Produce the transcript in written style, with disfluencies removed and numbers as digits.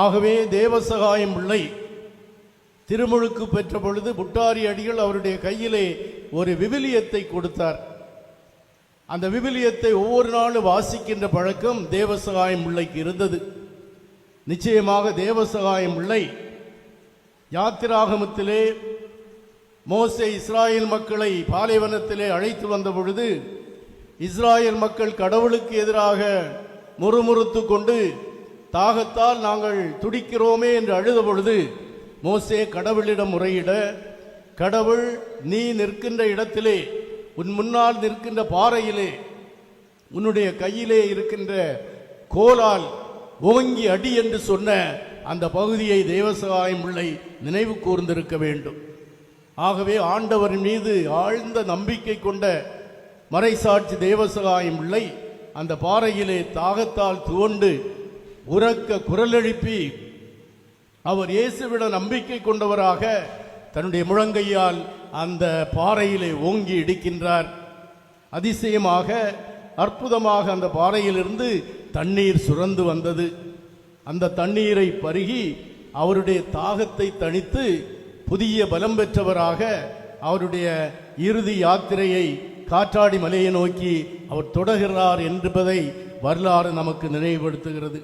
ஆகவே தேவசகாயம் பிள்ளை திருமுழுக்கு பெற்ற பொழுது புட்டாரி அடிகள் அவருடைய கையிலே ஒரு விவிலியத்தை கொடுத்தார். அந்த விவிலியத்தை ஒவ்வொரு நாளும் வாசிக்கின்ற பழக்கம் தேவசகாயம் பிள்ளைக்கு இருந்தது. நிச்சயமாக தேவசகாயம் பிள்ளை யாத்திராகமத்திலே மோசே இஸ்ராயேல் மக்களை பாலைவனத்திலே அழைத்து வந்த பொழுது இஸ்ராயேல் மக்கள் கடவுளுக்கு எதிராக முறுமுறுத்து கொண்டு தாகத்தால் நாங்கள் துடிக்கிறோமே என்று அழுத பொழுது மோசே கடவுளிடம் முறையிட, கடவுள் நீ நிற்கின்ற இடத்திலே உன் முன்னால் நிற்கின்ற பாறையிலே உன்னுடைய கையிலே இருக்கின்ற கோலால் ஓங்கி அடி என்று சொன்ன அந்த பகுதியை தேவசகாயம் பிள்ளை நினைவு கூர்ந்திருக்க வேண்டும். ஆகவே ஆண்டவர் மீது ஆழ்ந்த நம்பிக்கை கொண்ட மறைசாட்சி தேவசகாயம் பிள்ளை அந்த பாறையிலே தாகத்தால் துவண்டு உரக்க குரலெழுப்பி அவர் இயேசுவிட நம்பிக்கை கொண்டவராக தன்னுடைய முழங்கையால் அந்த பாறையிலே ஓங்கி இடிக்கின்றார். அதிசயமாக அற்புதமாக அந்த பாறையிலிருந்து தண்ணீர் சுரந்து வந்தது. அந்த தண்ணீரை பருகி அவருடைய தாகத்தை தணித்து புதிய பலம் பெற்றவராக அவருடைய இறுதி யாத்திரையை காற்றாடி மலையை நோக்கி அவர் தொடர்கிறார் என்பதை வரலாறு நமக்கு நினைவுபடுத்துகிறது.